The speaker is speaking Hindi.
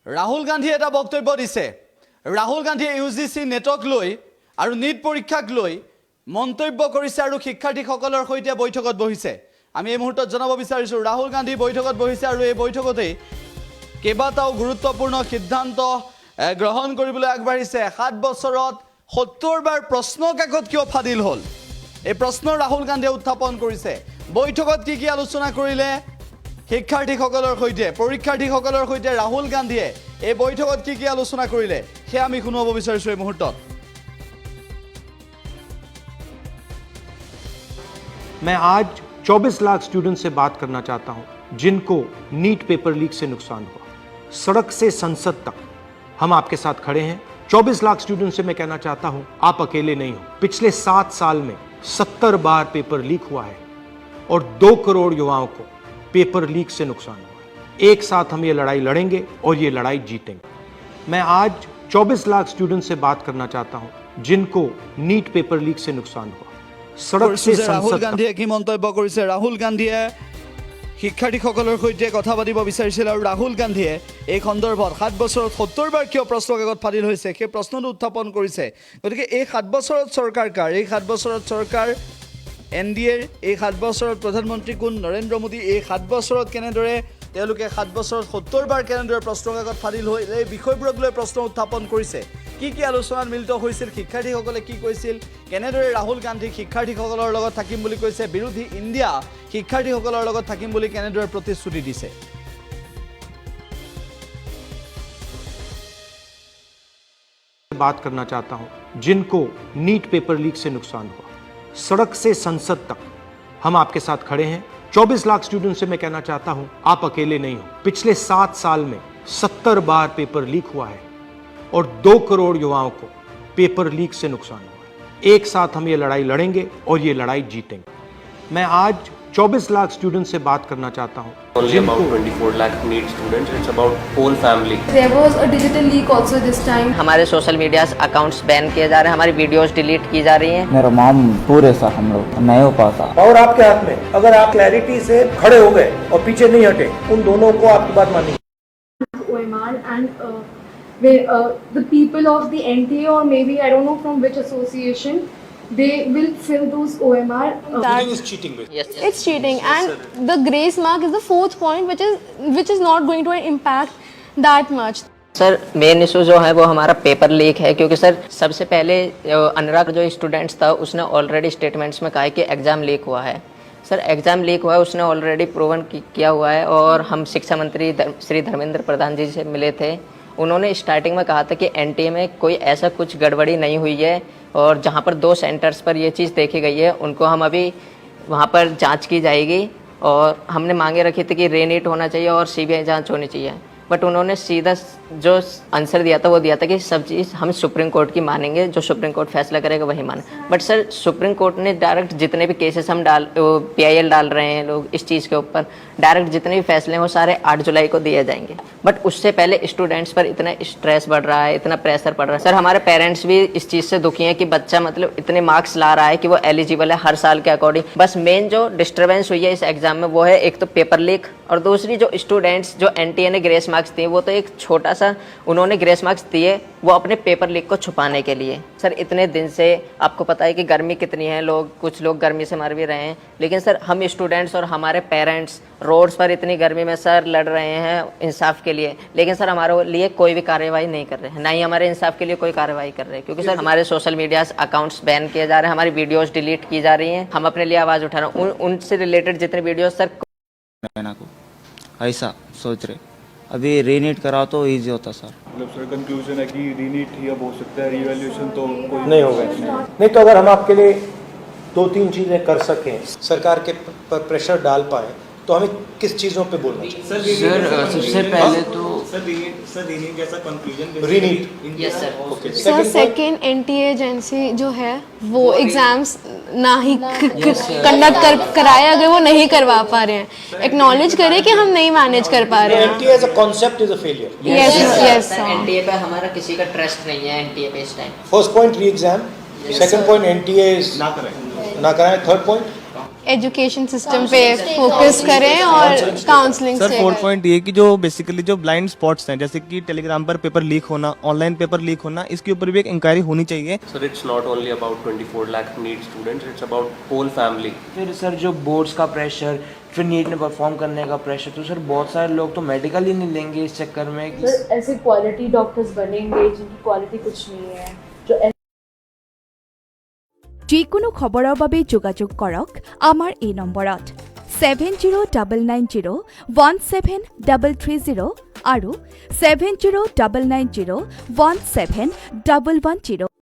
ৰাহুল গান্ধীয়ে এটা বক্তব্য দিছে। ৰাহুল গান্ধীয়ে ইউজিচি নেটক লৈ আৰু নিট পৰীক্ষাক লৈ মন্তব্য কৰিছে আৰু শিক্ষাৰ্থীসকলৰ সৈতে বৈঠকত বহিছে। আমি এই মুহূৰ্তত জনাব বিচাৰিছো ৰাহুল গান্ধী বৈঠকত বহিছে আৰু এই বৈঠকতেই কেইবাটাও গুৰুত্বপূৰ্ণ সিদ্ধান্ত গ্ৰহণ কৰিবলৈ আগবাঢ়িছে। 7 বছৰত 70 বাৰ প্ৰশ্ন কাকত কিয় ফাদিল হ'ল, এই প্ৰশ্ন ৰাহুল গান্ধীয়ে উত্থাপন কৰিছে। বৈঠকত কি আলোচনা কৰিলে শিক্ষাৰ্থীসকলৰ সৈতে, পৰীক্ষাৰ্থীসকলৰ সৈতে ৰাহুল গান্ধীয়ে এই বৈঠকত কি আলোচনা কৰিলে সেয়া আমি শুনাব বিচাৰিছো এই মুহূৰ্তত। मैं आज 24 लाख स्टूडेंट से बात करना चाहता हूं जिनको नीट पेपर लीक से नुकसान हुआ। सड़क से संसद तक हम आपके साथ खड़े हैं। 24 लाख स्टूडेंट से मैं कहना चाहता हूं आप अकेले नहीं हो। पिछले 7 साल में 70 बार पेपर लीक हुआ है और 2 करोड़ युवाओं को पेपर लीक से नुकसान हुआ है। एक साथ हम ये लड़ाई लड़ेंगे और ये लड़ाई जीतेंगे। मैं आज 24 लाख स्टूडेंट से बात करना चाहता हूं जिनको नीट पेपर लीक से नुकसान हुआ। सड़क से ৰাহুল संसद গান্ধীয়ে কি মন্তব্য কৰিছে? ৰাহুল গান্ধীয়ে শিক্ষাৰ্থীসকলৰ সৈতে কথা পাতিব বিচাৰিছিল আৰু ৰাহুল গান্ধীয়ে এই সন্দৰ্ভত 7 বছৰত 70 বাৰ কিয় প্ৰশ্ন কাকত ফাদিল হৈছে সেই প্ৰশ্নটো উত্থাপন কৰিছে। গতিকে এই 7 বছৰত চৰকাৰ কাৰ? এই 7 বছৰত চৰকাৰ NDAৰ, এই 7 বছৰত প্ৰধানমন্ত্ৰী কোন? নৰেন্দ্ৰ মোদী। এই 7 বছৰত কেনেদৰে তেওঁলোকে 7 বছৰত 70 বাৰ কেনেদৰে প্ৰশ্ন কাকত ফাদিল হৈ এই বিষয়বোৰক লৈ প্ৰশ্ন উত্থাপন কৰিছে। কি আলোচনাত মিলিত হৈছিল, শিক্ষাৰ্থীসকলে কি কৈছিল, কেনেদৰে ৰাহুল গান্ধী শিক্ষাৰ্থীসকলৰ লগত থাকিম বুলি কৈছে, বিৰোধী ইণ্ডিয়া শিক্ষাৰ্থীসকলৰ লগত থাকিম বুলি কেনেদৰে প্ৰতিশ্ৰুতি দিছে। बात करना चाहता हूं जिनको नीट पेपर लीक से नुकसान हुआ। सड़क से संसद तक हम आपके साथ खड़े हैं। 24 लाख स्टूडेंट से मैं कहना चाहता हूं आप अकेले नहीं हो। पिछले 7 साल में 70 बार पेपर लीक हुआ है और 2 करोड़ युवाओं को पेपर लीक से नुकसान हुआ है। एक साथ हम ये लड़ाई लड़ेंगे और ये लड़ाई जीतेंगे। मैं आज 24 लाख स्टूडेंट से बात करना चाहता हूं। Only about 24 lakh NEET students. It's about whole family. There was a digital leak also this time. हमारे सोशल मीडिया अकाउंट्स बैन किए जा रहे हैं, हमारी वीडियोस डिलीट की जा रही हैं। मेरा माम पूरे सा हम लोग नहीं हो पाता। और आपके हाथ में, अगर आप क्लैरिटी से खड़े हो गए और पीछे नहीं हटे, उन दोनों को आपकी बात मानी। OMR and the people of the NTA or maybe I don't know from which association, they will fill those OMR. That is cheating with. Yes. it's cheating, and the grace mark is the 4th point, which is not going to impact that much. Sir main issue जो है वो हमारा पेपर लीक है, क्योंकि सर सबसे पहले अनुराग जो स्टूडेंट्स था उसने ऑलरेडी स्टेटमेंट्स में कहा है कि एग्ज़ाम लीक हुआ है। सर एग्ज़ाम लीक हुआ है, उसने ऑलरेडी प्रूवन किया हुआ है। और हम शिक्षा मंत्री श्री धर्मेंद्र प्रधान जी से मिले थे, उन्होंने स्टार्टिंग में कहा था कि NTA में कोई ऐसा कुछ गड़बड़ी नहीं हुई है, और जहाँ पर 2 सेंटर्स पर ये चीज़ देखी गई है उनको हम अभी वहाँ पर जांच की जाएगी। और हमने मांगे रखी थी कि रीनीट होना चाहिए और CBI जांच होनी चाहिए, बट उन्होंने सीधा जो आंसर दिया था वो दिया था कि सब चीज़ हम सुप्रीम कोर्ट की मानेंगे, जो सुप्रीम कोर्ट फैसला करेगा वही माने। बट सर सुप्रीम कोर्ट ने डायरेक्ट जितने भी केसेस हम PIL डाल रहे हैं लोग इस चीज़ के ऊपर, डायरेक्ट जितने भी फैसले हैं वो सारे 8 जुलाई को दिए जाएंगे। बट उससे पहले स्टूडेंट्स पर इतना स्ट्रेस बढ़ रहा है, इतना प्रेशर पड़ रहा है। सर हमारे पेरेंट्स भी इस चीज़ से दुखी हैं कि बच्चा मतलब इतने मार्क्स ला रहा है कि वो एलिजिबल है हर साल के अकॉर्डिंग। बस मेन जो डिस्टर्बेंस हुई है इस एग्जाम में वो है एक तो पेपर लीक, और दूसरी जो स्टूडेंट्स जो NTA ने ग्रेस मार्क्स दिए वो तो एक छोटा सा उन्होंने ग्रेस मार्क्स दिए वो अपने पेपर लीक को छुपाने के लिए। सर इतने दिन से आपको पता है कि गर्मी कितनी है, कुछ लोग गर्मी से मर भी रहे हैं, लेकिन सर हम स्टूडेंट्स और हमारे पेरेंट्स रोड्स पर इतनी गर्मी में सर लड़ रहे हैं इंसाफ के लिए, लेकिन सर हमारे लिए कोई भी कार्रवाई नहीं कर रहे हैं, ना ही हमारे इंसाफ के लिए कोई कार्रवाई कर रहे हैं। क्योंकि सर हमारे सोशल मीडिया अकाउंट्स बैन किए जा रहे हैं, हमारी वीडियोस डिलीट की जा रही हैं, हम अपने लिए आवाज़ उठा रहे हैं। उनसे रिलेटेड जितने वीडियोस सर को ऐसा सोच रहे, अभी रीनीट कराओ तो इजी होता सर। मतलब सर कंक्लूजन है कि रीनीट ही अब हो सकता है, रीवैल्यूएशन तो कोई नहीं होगा इसमें। नहीं तो अगर हम आपके लिए 2-3 चीज़ें कर सकें, सरकार के पर प्रेशर डाल पाए, तो हमें किस चीज़ों पे बोलना चाहिए? सर सबसे पहले तो रीनीट जैसा conclusion रीनीट। Yes sir. Sir second NTA agency जो है वो एग्जाम्स ना ही कंडक्ट कराए, अगर वो नहीं करवा पा रहे हैं, एक्नॉलेज करें कि हम नहीं मैनेज कर पा रहे हैं। NTA as a concept is a failure. Yes yes NTA पे हमारा किसी का ट्रस्ट नहीं है NTA पे इस टाइम। फर्स्ट पॉइंट री exam, second point NTA is ना कराएं, थर्ड पॉइंट एजुकेशन सिस्टम पे फोकस करें और काउंसलिंग सर से 4 पॉइंट ये कि जो बेसिकली जो ब्लाइंड स्पॉट्स हैं जैसे कि टेलीग्राम पर पेपर लीक होना, ऑनलाइन पेपर लीक होना, इसके ऊपर भी एक इंक्वायरी होनी चाहिए। Sir, it's not only about 24 lakh NEET students, it's about whole family. फिर सर जो बोर्ड्स का प्रेशर, फिर नीट में परफॉर्म करने का प्रेशर, तो सर बहुत सारे लोग तो मेडिकल ही नहीं लेंगे इस चक्कर में। सर ऐसे क्वालिटी डॉक्टर्स बनेंगे जिनकी क्वालिटी कुछ नहीं है, जो যিকোনো খবৰৰ বাবে যোগাযোগ কৰক আমাৰ এই নম্বৰত 7099017330 আৰু 7099017110।